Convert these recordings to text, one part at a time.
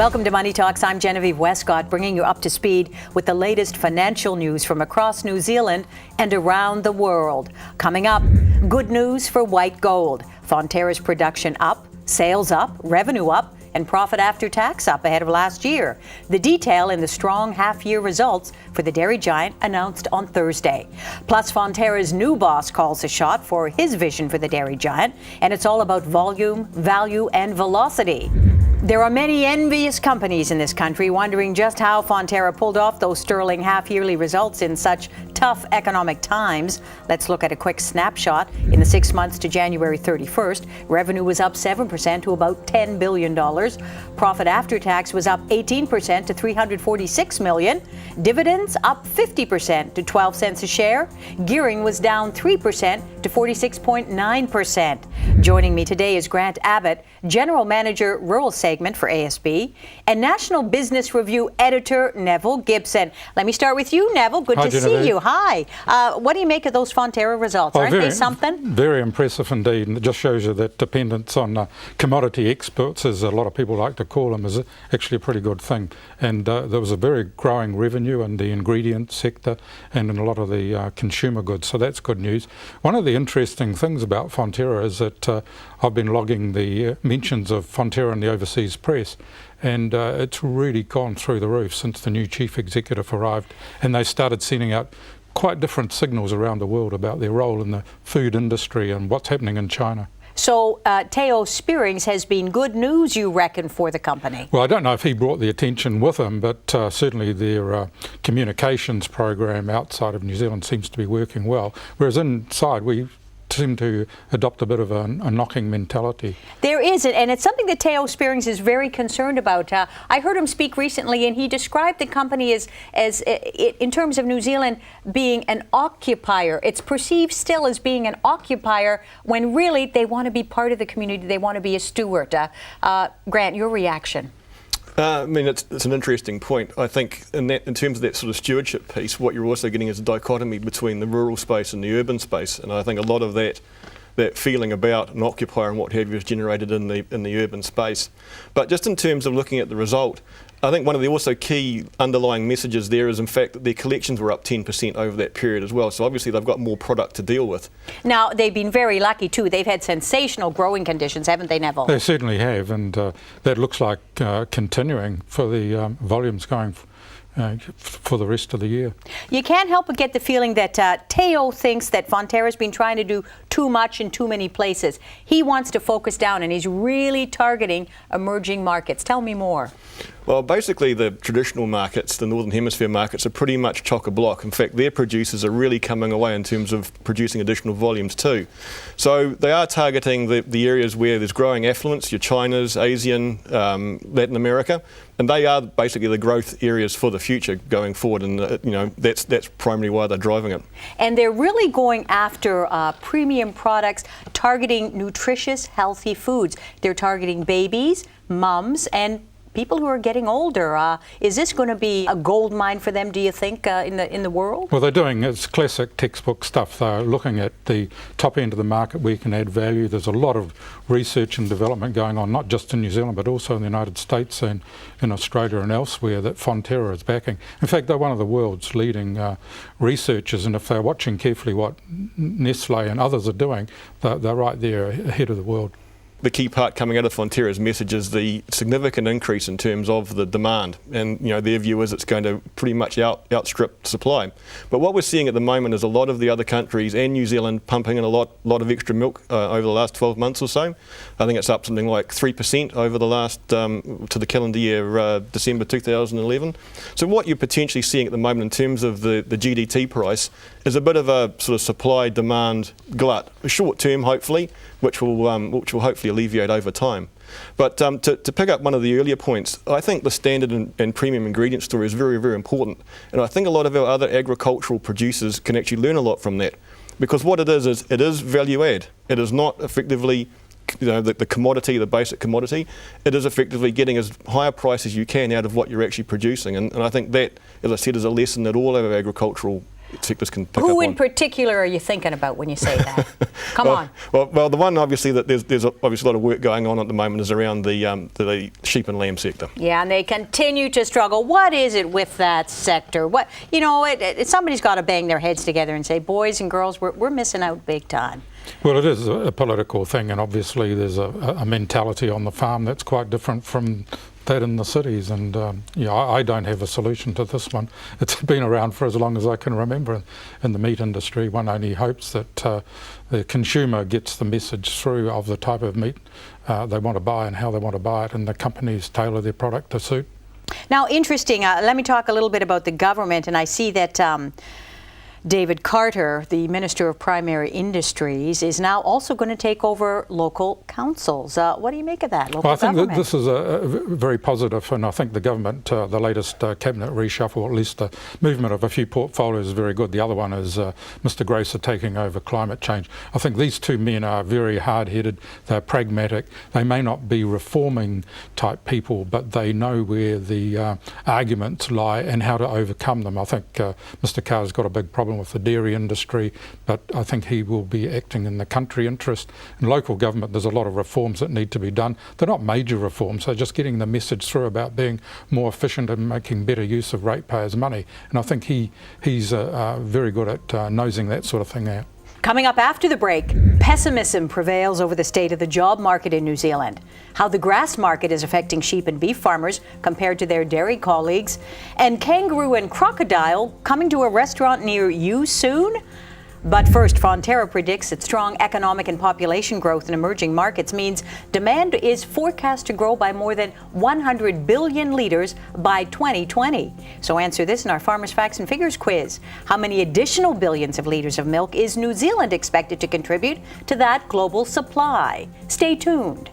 Welcome to Money Talks. I'm Genevieve Westcott, bringing you up to speed with the latest financial news from across New Zealand and around the world. Coming up, good news for white gold. Fonterra's production up, sales up, revenue up, and profit after tax up ahead of last year. The detail in the strong half-year results for the dairy giant announced on Thursday. Plus, Fonterra's new boss calls a shot for his vision for the dairy giant, and it's all about volume, value, and velocity. There are many envious companies in this country wondering just how Fonterra pulled off those sterling half-yearly results in such tough economic times. Let's look at a quick snapshot. In the 6 months to January 31st, revenue was up 7% to about $10 billion. Profit after tax was up 18% to $346 million. Dividends up 50% to 12 cents a share. Gearing was down 3% to 46.9%. Joining me today is Grant Abbott, General Manager, Rural Segment for ASB, and National Business Review Editor Nevil Gibson. Let me start with you, Nevil. Good to see you. Hi. What do you make of those Fonterra results? Aren't they something? Very impressive indeed. And it just shows you that dependence on commodity exports, as a lot of people like to call them, is actually a pretty good thing. And there was a very growing revenue in the ingredient sector and in a lot of the consumer goods. So that's good news. One of the interesting things about Fonterra is that I've been logging the mentions of Fonterra in the overseas press, and it's really gone through the roof since the new chief executive arrived, and they started sending out quite different signals around the world about their role in the food industry and what's happening in China. So Teo Spearings has been good news, you reckon, for the company? Well, I don't know if he brought the attention with him, but certainly their communications program outside of New Zealand seems to be working well, whereas inside we seem to adopt a bit of a knocking mentality. There is, and it's something that Teo Spearings is very concerned about. I heard him speak recently, and he described the company as in terms of New Zealand, being an occupier. It's perceived still as being an occupier when really they want to be part of the community. They want to be a steward. Grant, your reaction? I mean, it's an interesting point. I think in terms of that sort of stewardship piece, what you're also getting is a dichotomy between the rural space and the urban space, and I think a lot of that feeling about an occupier and what have you is generated in the urban space. But just in terms of looking at the result, I think one of the also key underlying messages there is, in fact, that their collections were up 10% over that period as well. So obviously they've got more product to deal with. Now, they've been very lucky too. They've had sensational growing conditions, haven't they, Nevil? They certainly have, and that looks like continuing for the volumes going for the rest of the year. You can't help but get the feeling that Teo thinks that Fonterra's been trying to do too much in too many places. He wants to focus down, and he's really targeting emerging markets. Tell me more. Well, basically the traditional markets, the Northern Hemisphere markets, are pretty much chock-a-block. In fact, their producers are really coming away in terms of producing additional volumes too. So they are targeting the areas where there's growing affluence, your China's, Asian, Latin America, and they are basically the growth areas for the future going forward, and that's primarily why they're driving it. And they're really going after premium products, targeting nutritious, healthy foods. They're targeting babies, mums, and people who are getting older. Is this going to be a gold mine for them, do you think, in the world? Well, they're doing, it's classic textbook stuff. They're looking at the top end of the market where you can add value. There's a lot of research and development going on, not just in New Zealand, but also in the United States and in Australia and elsewhere, that Fonterra is backing. In fact, they're one of the world's leading researchers, and if they're watching carefully what Nestle and others are doing, they're right there ahead of the world. The key part coming out of Fonterra's message is the significant increase in terms of the demand, and their view is it's going to pretty much outstrip supply. But what we're seeing at the moment is a lot of the other countries and New Zealand pumping in a lot of extra milk over the last 12 months or so. I think it's up something like 3% over the last to the calendar year December 2011. So what you're potentially seeing at the moment in terms of the GDT price is a bit of a sort of supply-demand glut, short term hopefully, which will hopefully alleviate over time. But to pick up one of the earlier points, I think the standard and premium ingredient story is very, very important. And I think a lot of our other agricultural producers can actually learn a lot from that. Because what it is value add. It is not effectively the commodity, the basic commodity. It is effectively getting as high a price as you can out of what you're actually producing. And I think that, as I said, is a lesson that all of our agricultural sectors can pick up Who on. in particular are you thinking about when you say that? Come on. Well, the one obviously that there's obviously a lot of work going on at the moment is around the sheep and lamb sector. Yeah, and they continue to struggle. What is it with that sector? What somebody's got to bang their heads together and say, boys and girls, we're missing out big time. Well, it is a political thing, and obviously there's a mentality on the farm that's quite different from that in the cities, and I don't have a solution to this one. It's been around for as long as I can remember in the meat industry. One only hopes that the consumer gets the message through of the type of meat they want to buy and how they want to buy it, and the companies tailor their product to suit. Now, interesting, let me talk a little bit about the government, and I see that David Carter, the Minister of Primary Industries, is now also going to take over local councils. What do you make of that, local government? Well, I think that this is very positive, and I think the government, the latest cabinet reshuffle, or at least the movement of a few portfolios, is very good. The other one is Mr. Gracer taking over climate change. I think these two men are very hard-headed, they're pragmatic. They may not be reforming type people, but they know where the arguments lie and how to overcome them. I think Mr. Carr's got a big problem with the dairy industry, but I think he will be acting in the country interest. In local government, there's a lot of reforms that need to be done. They're not major reforms, they're just getting the message through about being more efficient and making better use of ratepayers' money. And I think he's very good at nosing that sort of thing out. Coming up after the break, pessimism prevails over the state of the job market in New Zealand, how the grass market is affecting sheep and beef farmers compared to their dairy colleagues, and kangaroo and crocodile coming to a restaurant near you soon? But first, Fonterra predicts that strong economic and population growth in emerging markets means demand is forecast to grow by more than 100 billion litres by 2020. So answer this in our Farmers Facts and Figures quiz. How many additional billions of litres of milk is New Zealand expected to contribute to that global supply? Stay tuned.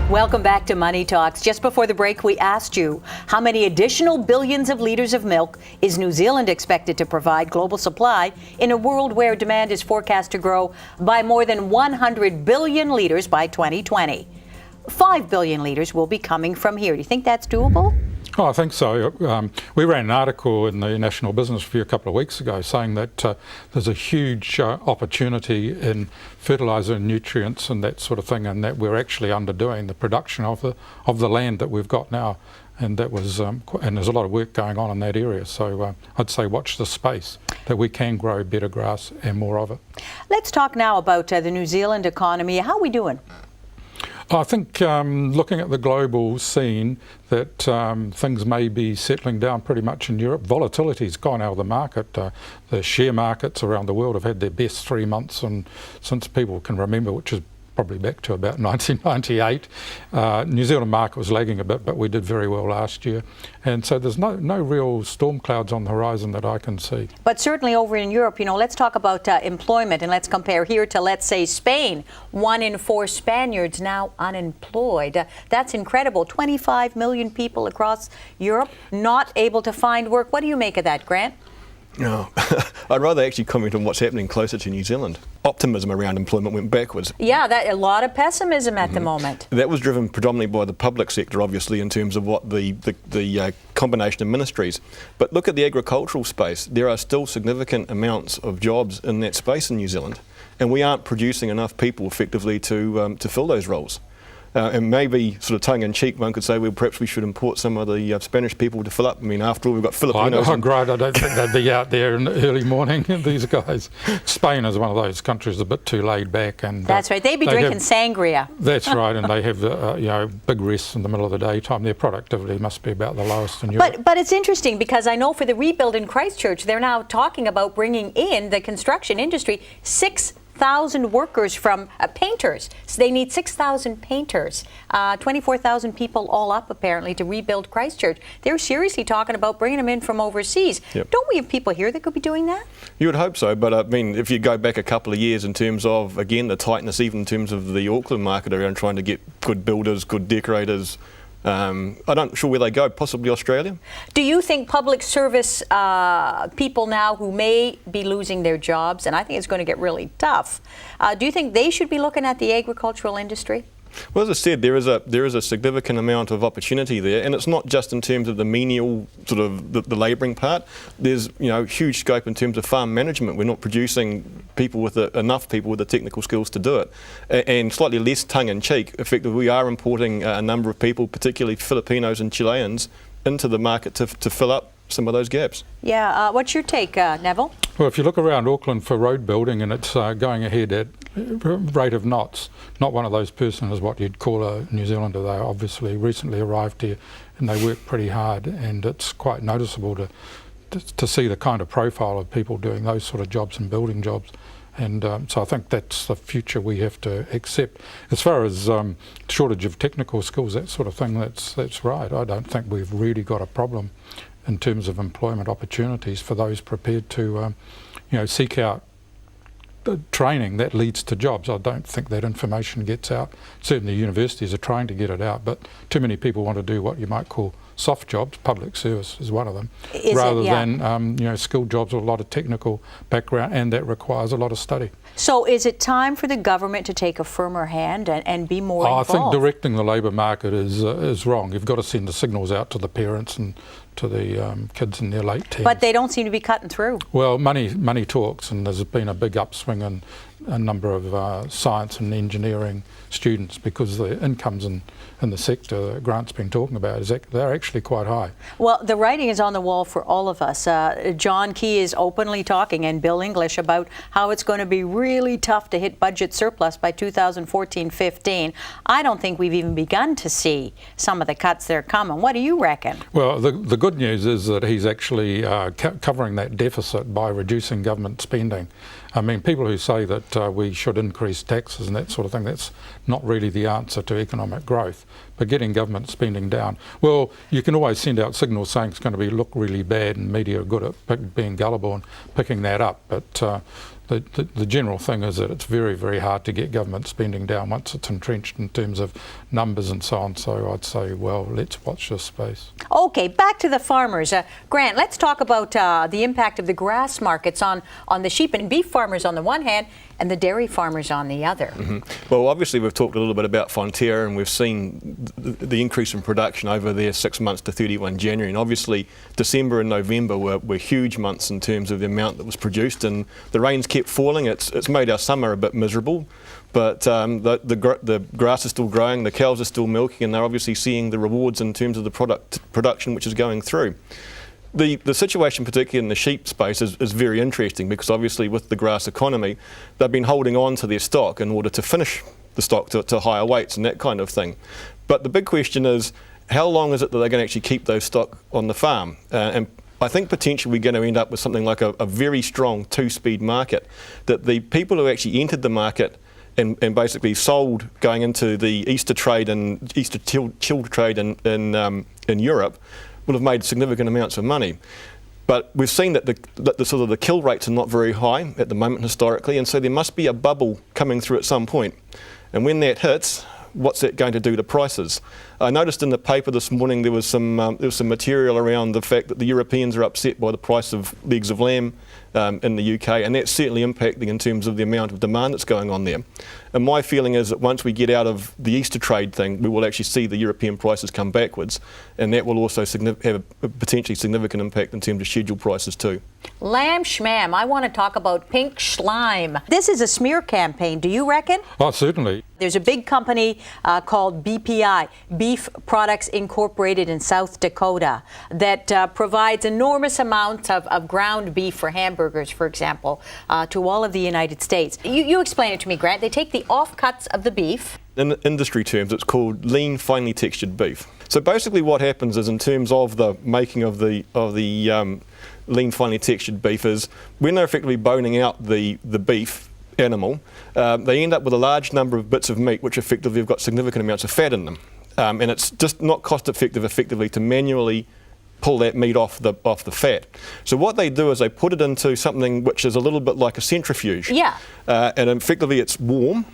Welcome back to Money Talks. Just before the break, we asked you, how many additional billions of litres of milk is New Zealand expected to provide global supply in a world where demand is forecast to grow by more than 100 billion litres by 2020? 5 billion litres will be coming from here. Do you think that's doable? Oh, I think so. We ran an article in the National Business Review a couple of weeks ago saying that there's a huge opportunity in fertiliser and nutrients and that sort of thing, and that we're actually underdoing the production of the land that we've got now. And that was, and there's a lot of work going on in that area. So I'd say watch the space, that we can grow better grass and more of it. Let's talk now about the New Zealand economy. How are we doing? I think looking at the global scene, that things may be settling down pretty much in Europe. Volatility's gone out of the market. The share markets around the world have had their best 3 months since people can remember, which is probably back to about 1998. New Zealand market was lagging a bit, but we did very well last year. And so there's no real storm clouds on the horizon that I can see. But certainly over in Europe, let's talk about employment, and let's compare here to, let's say, Spain. 1 in 4 Spaniards now unemployed. That's incredible. 25 million people across Europe not able to find work. What do you make of that, Grant? No, I'd rather actually comment on what's happening closer to New Zealand. Optimism around employment went backwards. Yeah, a lot of pessimism at the moment. That was driven predominantly by the public sector, obviously, in terms of what the combination of ministries. But look at the agricultural space. There are still significant amounts of jobs in that space in New Zealand, and we aren't producing enough people effectively to fill those roles. And maybe sort of tongue-in-cheek, one could say, well, perhaps we should import some of the Spanish people to fill up. I mean, after all, we've got Filipinos. I don't think they'd be out there in the early morning, these guys. Spain is one of those countries a bit too laid back. And that's right. They'd be drinking sangria. That's right, and they have big rests in the middle of the daytime. Their productivity must be about the lowest in Europe. But it's interesting, because I know for the rebuild in Christchurch, they're now talking about bringing in the construction industry 6,000 workers from painters. So they need 6,000 painters, 24,000 people all up apparently to rebuild Christchurch. They're seriously talking about bringing them in from overseas. Yep. Don't we have people here that could be doing that? You would hope so, but I mean, if you go back a couple of years in terms of, again, the tightness, even in terms of the Auckland market around trying to get good builders, good decorators, I'm not sure where they go, possibly Australia. Do you think public service people now who may be losing their jobs, and I think it's going to get really tough, do you think they should be looking at the agricultural industry? Well, as I said, there is a significant amount of opportunity there, and it's not just in terms of the menial sort of the labouring part. There's huge scope in terms of farm management. We're not producing people with enough people with the technical skills to do it, and slightly less tongue-in-cheek. Effectively, we are importing a number of people, particularly Filipinos and Chileans, into the market to fill up some of those gaps. Yeah, what's your take, Neville? Well, if you look around Auckland for road building, and it's going ahead at rate of knots, not one of those persons is what you'd call a New Zealander. They obviously recently arrived here and they work pretty hard, and it's quite noticeable to see the kind of profile of people doing those sort of jobs and building jobs. And so I think that's the future we have to accept. As far as shortage of technical skills, that sort of thing, that's right. I don't think we've really got a problem in terms of employment opportunities for those prepared to seek out training that leads to jobs. I don't think that information gets out. Certainly universities are trying to get it out, but too many people want to do what you might call soft jobs. Public service is one of them, rather than skilled jobs with a lot of technical background, and that requires a lot of study. So is it time for the government to take a firmer hand and be more involved? I think directing the labour market is wrong. You've got to send the signals out to the parents and to the kids in their late teens. But they don't seem to be cutting through. Well, money talks, and there's been a big upswing in a number of science and engineering students because the incomes in the sector that Grant's been talking about, they're actually quite high. Well, the writing is on the wall for all of us. John Key is openly talking, and Bill English, about how it's going to be really tough to hit budget surplus by 2014-15. I don't think we've even begun to see some of the cuts that are coming. What do you reckon? Well, the good news is that he's actually covering that deficit by reducing government spending. I mean, people who say that we should increase taxes and that sort of thing, that's not really the answer to economic growth. But getting government spending down, well, you can always send out signals saying it's going to look really bad, and media are good at being gullible and picking that up. But the general thing is that it's very, very hard to get government spending down once it's entrenched in terms of numbers and so on. So I'd say, well, let's watch this space. Okay, back to the farmers. Grant, let's talk about the impact of the grass markets on the sheep and beef farmers on the one hand and the dairy farmers on the other. Mm-hmm. Well, obviously we've talked a little bit about Fonterra, and we've seen the increase in production over there 6 months to 31 January. And obviously December and November were huge months in terms of the amount that was produced, and the rains kept falling. It's made our summer a bit miserable, but the grass is still growing, the cows are still milking, and they're obviously seeing the rewards in terms of the production which is going through. The situation, particularly in the sheep space, is very interesting, because obviously with the grass economy, they've been holding on to their stock in order to finish the stock to higher weights and that kind of thing. But the big question is, how long is it that they're going to actually keep those stock on the farm? And I think potentially we're going to end up with something like a very strong two-speed market, that the people who actually entered the market and basically sold going into the Easter trade and Easter chilled trade in Europe will have made significant amounts of money. But we've seen that the sort of the kill rates are not very high at the moment historically, and so there must be a bubble coming through at some point. And when that hits, what's that going to do to prices? I noticed in the paper this morning there was some material around the fact that the Europeans are upset by the price of legs of lamb in the UK, and that's certainly impacting in terms of the amount of demand that's going on there. And my feeling is that once we get out of the Easter trade thing, we will actually see the European prices come backwards, and that will also have a potentially significant impact in terms of scheduled prices too. Lamb schmam, I want to talk about pink schleim. This is a smear campaign, do you reckon? Oh, certainly. There's a big company called BPI, Beef Products Incorporated in South Dakota, that provides enormous amounts of ground beef for hamburgers, for example, to all of the United States. You explain it to me, Grant. They take the offcuts of the beef. In industry terms, it's called lean, finely textured beef. So basically what happens is, in terms of the making of the lean, finely textured beef, is when they're effectively boning out the beef animal, they end up with a large number of bits of meat which effectively have got significant amounts of fat in them. And it's just not cost effective effectively to manually pull that meat off the fat. So what they do is they put it into something which is a little bit like a centrifuge. Yeah. And effectively it's warm,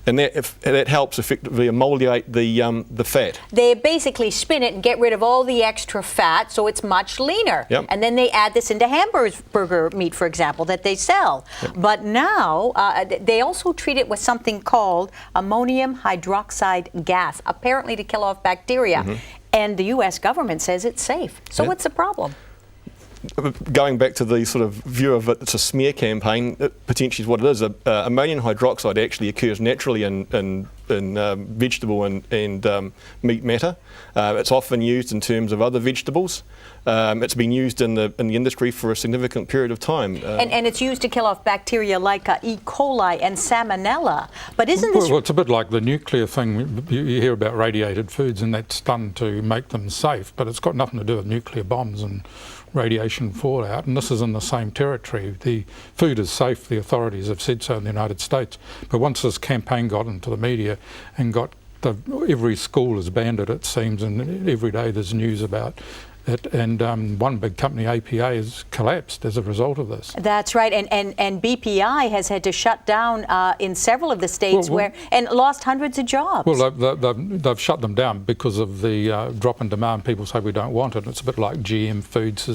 and that helps effectively emoliate the fat. They basically spin it and get rid of all the extra fat, so it's much leaner. Yep. And then they add this into hamburger meat, for example, that they sell. Yep. But now they also treat it with something called ammonium hydroxide gas, apparently to kill off bacteria. And the U.S. government says it's safe. So what's the problem? Going back to the sort of view of it, it's a smear campaign. It potentially is what it is. Ammonium hydroxide actually occurs naturally in vegetable and meat matter. It's often used in terms of other vegetables. It's been used in the industry for a significant period of time. And it's used to kill off bacteria like E. coli and Salmonella. But isn't this... Well, it's a bit like the nuclear thing. You hear about radiated foods, and that's done to make them safe, but it's got nothing to do with nuclear bombs and radiation fallout, and this is in the same territory. The food is safe, the authorities have said so in the United States, but once this campaign got into the media and got every school has banned it, it seems, and every day there's news about it, and one big company, APA, has collapsed as a result of this. That's right, and BPI has had to shut down in several of the states and lost hundreds of jobs. Well, they've shut them down because of the drop in demand. People say we don't want it. It's a bit like GM Foods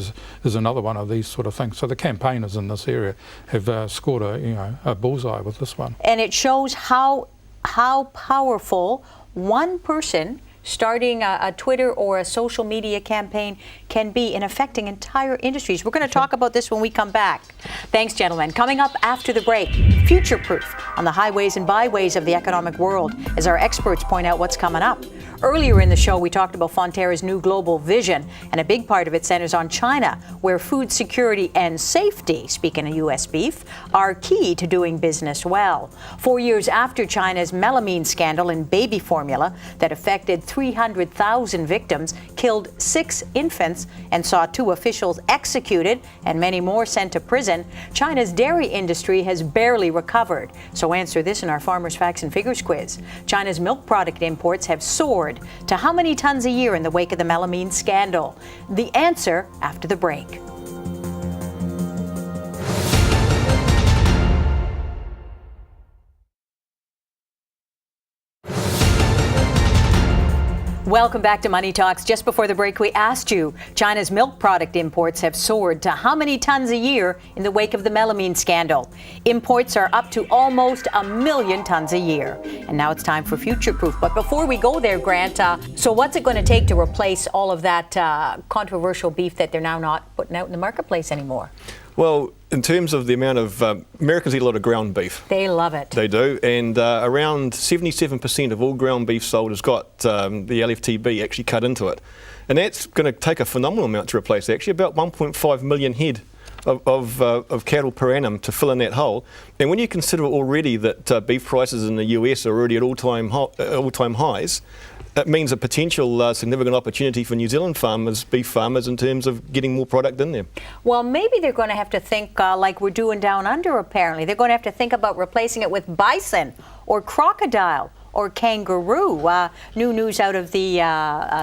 is another one of these sort of things. So the campaigners in this area have scored a bullseye with this one. And it shows how powerful one person starting a Twitter or a social media campaign can be in affecting entire industries. We're going to talk about this when we come back. Thanks, gentlemen. Coming up after the break, future-proof on the highways and byways of the economic world as our experts point out what's coming up. Earlier in the show, we talked about Fonterra's new global vision, and a big part of it centers on China, where food security and safety, speaking of U.S. beef, are key to doing business well. 4 years after China's melamine scandal in baby formula that affected 300,000 victims, killed 6 infants, and saw 2 officials executed and many more sent to prison, China's dairy industry has barely recovered. So answer this in our Farmers' Facts and Figures quiz. China's milk product imports have soared to how many tons a year in the wake of the melamine scandal? The answer after the break. Welcome back to Money Talks. Just before the break, we asked you, China's milk product imports have soared to how many tons a year in the wake of the melamine scandal? Imports are up to almost 1 million tons a year. And now it's time for future proof. But before we go there, Grant, so what's it going to take to replace all of that controversial beef that they're now not putting out in the marketplace anymore? Well, in terms of the amount of Americans eat a lot of ground beef. They love it. They do, and around 77% of all ground beef sold has got the LFTB actually cut into it, and that's going to take a phenomenal amount to replace. Actually, about 1.5 million head of cattle per annum to fill in that hole. And when you consider already that beef prices in the US are already at all-time highs, that means a potential significant opportunity for New Zealand farmers, beef farmers, in terms of getting more product in there. Well, maybe they're going to have to think like we're doing down under, apparently. They're going to have to think about replacing it with bison or crocodile or kangaroo. New news out of the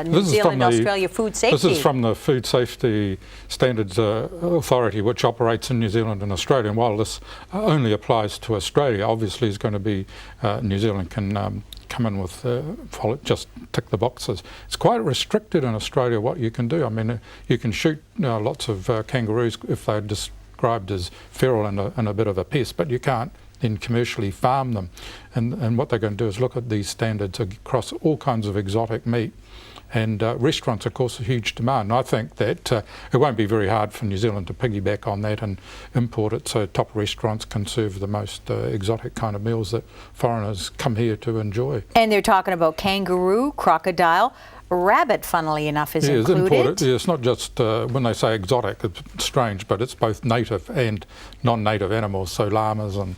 New Zealand, Australia Food Safety. This is from the Food Safety Standards Authority, which operates in New Zealand and Australia. And while this only applies to Australia, obviously is going to be, New Zealand can come in with, just tick the boxes. It's quite restricted in Australia what you can do. I mean, you can shoot lots of kangaroos if they're described as feral and a bit of a pest, but you can't then commercially farm them. And what they're going to do is look at these standards across all kinds of exotic meat. And restaurants, of course, a huge demand. And I think that it won't be very hard for New Zealand to piggyback on that and import it so top restaurants can serve the most exotic kind of meals that foreigners come here to enjoy. And they're talking about kangaroo, crocodile, rabbit, funnily enough, is included. It's imported. It's not just, when they say exotic, it's strange, but it's both native and non-native animals, so llamas and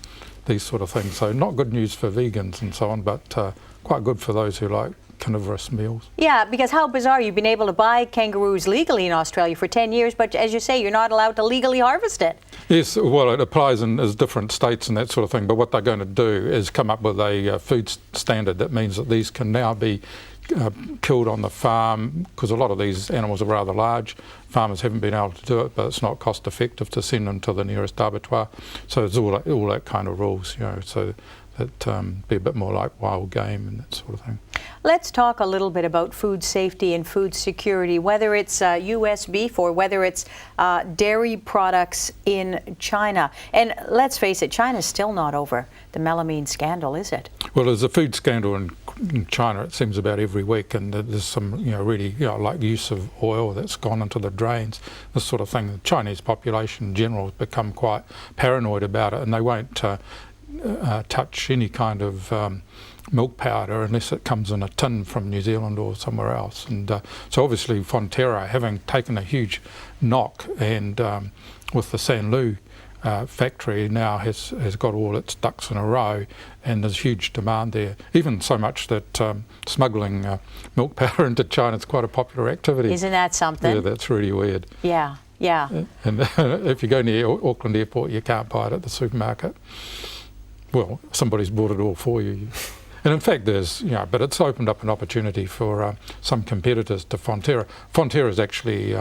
these sort of things. So not good news for vegans and so on, but quite good for those who like carnivorous meals. Yeah, because how bizarre, you've been able to buy kangaroos legally in Australia for 10 years, but as you say, you're not allowed to legally harvest it. Yes, well, it applies in as different states and that sort of thing, but what they're going to do is come up with a food standard that means that these can now be killed on the farm, because a lot of these animals are rather large. Farmers haven't been able to do it, but it's not cost effective to send them to the nearest abattoir. So it's all that kind of rules, you know. So that be a bit more like wild game and that sort of thing. Let's talk a little bit about food safety and food security, whether it's U.S. beef or whether it's dairy products in China. And let's face it, China's still not over the melamine scandal, is it? Well, there's a food scandal in China, it seems, about every week, and there's some, really, like use of oil that's gone into the drains, this sort of thing. The Chinese population in general has become quite paranoid about it, and they won't touch any kind of milk powder unless it comes in a tin from New Zealand or somewhere else. And so obviously Fonterra, having taken a huge knock, and with the Sanlu factory now has got all its ducks in a row, and there's huge demand there, even so much that smuggling milk powder into China is quite a popular activity. Isn't that something? Yeah, that's really weird. Yeah. And if you go near Auckland Airport, you can't buy it at the supermarket. Well, somebody's bought it all for you. And in fact, there's, but it's opened up an opportunity for some competitors to Fonterra. Fonterra is actually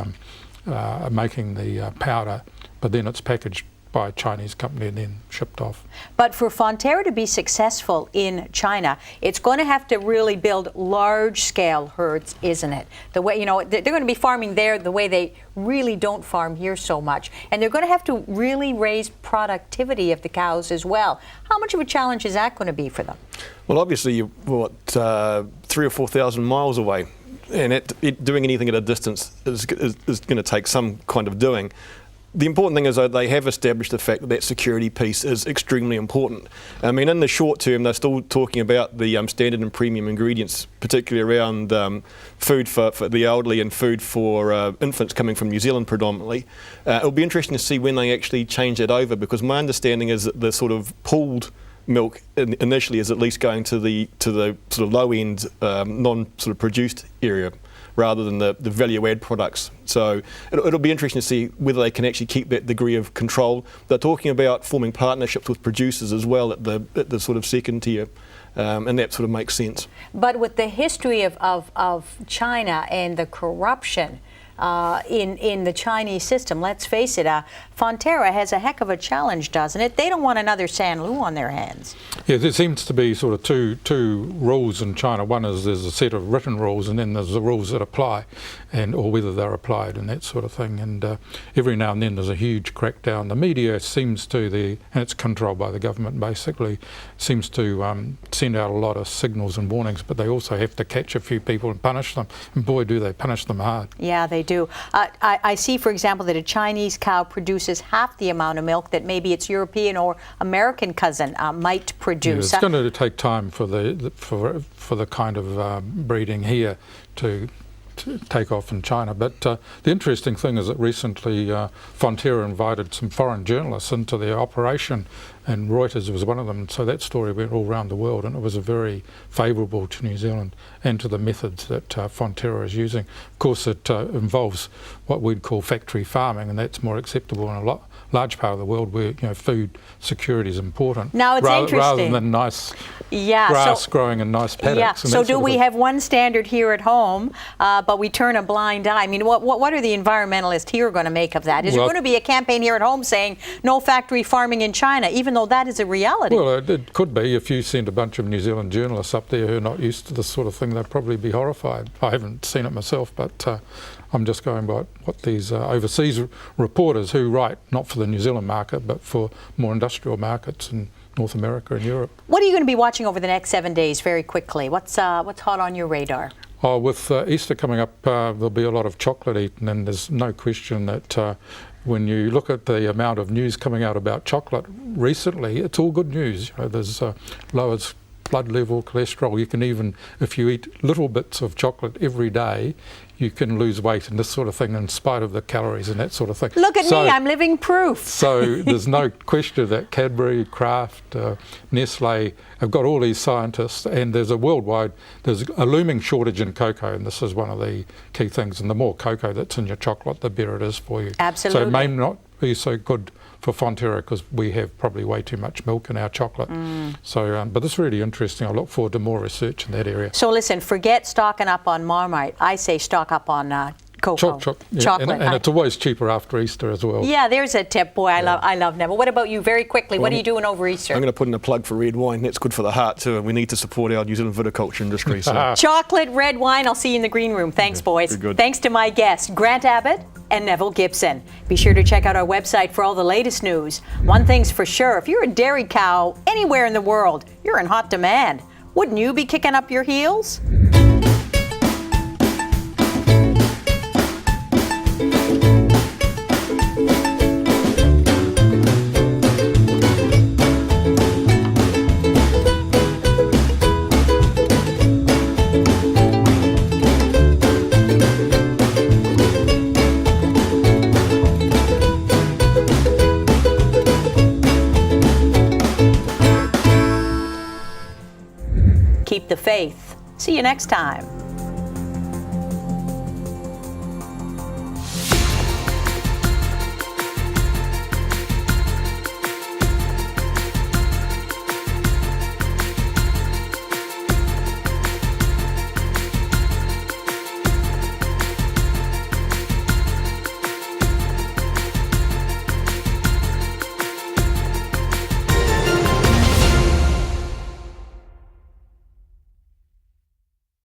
making the powder, but then it's packaged by a Chinese company and then shipped off. But for Fonterra to be successful in China, it's going to have to really build large-scale herds, isn't it? The way, they're going to be farming there the way they really don't farm here so much. And they're going to have to really raise productivity of the cows as well. How much of a challenge is that going to be for them? Well, obviously, you're, 3,000 or 4,000 miles away, and doing anything at a distance is going to take some kind of doing. The important thing is that they have established the fact that security piece is extremely important. I mean, in the short term, they're still talking about the standard and premium ingredients, particularly around food for the elderly and food for infants coming from New Zealand predominantly. It'll be interesting to see when they actually change that over, because my understanding is that the sort of pooled milk initially is at least going to the sort of low end non sort of produced area, rather than the value add products. So it'll be interesting to see whether they can actually keep that degree of control. They're talking about forming partnerships with producers as well at the sort of second tier, and that sort of makes sense. But with the history of China and the corruption in the Chinese system, let's face it, Fonterra has a heck of a challenge, doesn't it? They don't want another Sanlu on their hands. Yeah, there seems to be sort of two rules in China. One is there's a set of written rules, and then there's the rules that apply, or whether they're applied and that sort of thing. And every now and then there's a huge crackdown. The media seems to, and it's controlled by the government basically, seems to send out a lot of signals and warnings, but they also have to catch a few people and punish them. And boy, do they punish them hard. Yeah, they do. I see, for example, that a Chinese cow produces half the amount of milk that maybe its European or American cousin might produce. Yeah, it's going to take time for the kind of breeding here to take off in China. But the interesting thing is that recently Fonterra invited some foreign journalists into their operation, and Reuters was one of them. So that story went all around the world, and it was very favourable to New Zealand and to the methods that Fonterra is using. Of course, it involves what we'd call factory farming, and that's more acceptable in a large part of the world where food security is important. Now it's interesting. Rather than nice grass growing in nice paddocks. Yeah. And so do we have one standard here at home, but we turn a blind eye? I mean, what are the environmentalists here going to make of that? Is there going to be a campaign here at home saying no factory farming in China, even though that is a reality? Well, it could be. If you send a bunch of New Zealand journalists up there who are not used to this sort of thing, they'd probably be horrified. I haven't seen it myself, but I'm just going by what these overseas reporters who write not for the New Zealand market but for more industrial markets in North America and Europe. What are you going to be watching over the next 7 days, very quickly? What's hot on your radar? Oh, with Easter coming up, there'll be a lot of chocolate eaten, and there's no question that when you look at the amount of news coming out about chocolate recently, it's all good news. There's lowers blood level, cholesterol. You can even, if you eat little bits of chocolate every day, you can lose weight and this sort of thing in spite of the calories and that sort of thing. Look at me, I'm living proof. So there's no question that Cadbury, Kraft, Nestle have got all these scientists, and there's a looming shortage in cocoa, and this is one of the key things. And the more cocoa that's in your chocolate, the better it is for you. Absolutely. So it may not be so good for Fonterra because we have probably way too much milk in our chocolate. So, but it's really interesting. I look forward to more research in that area. So listen, forget stocking up on Marmite. I say stock up on Cocoa. Chocolate. And it's always cheaper after Easter as well. Yeah, there's a tip. Boy, I love Neville. What about you, very quickly? What are you doing over Easter? I'm going to put in a plug for red wine. That's good for the heart too, and we need to support our New Zealand viticulture industry. So. Chocolate, red wine. I'll see you in the green room. Thanks, boys. Very good. Thanks to my guests, Grant Abbott and Nevil Gibson. Be sure to check out our website for all the latest news. One thing's for sure, if you're a dairy cow anywhere in the world, you're in hot demand. Wouldn't you be kicking up your heels? Keep the faith. See you next time.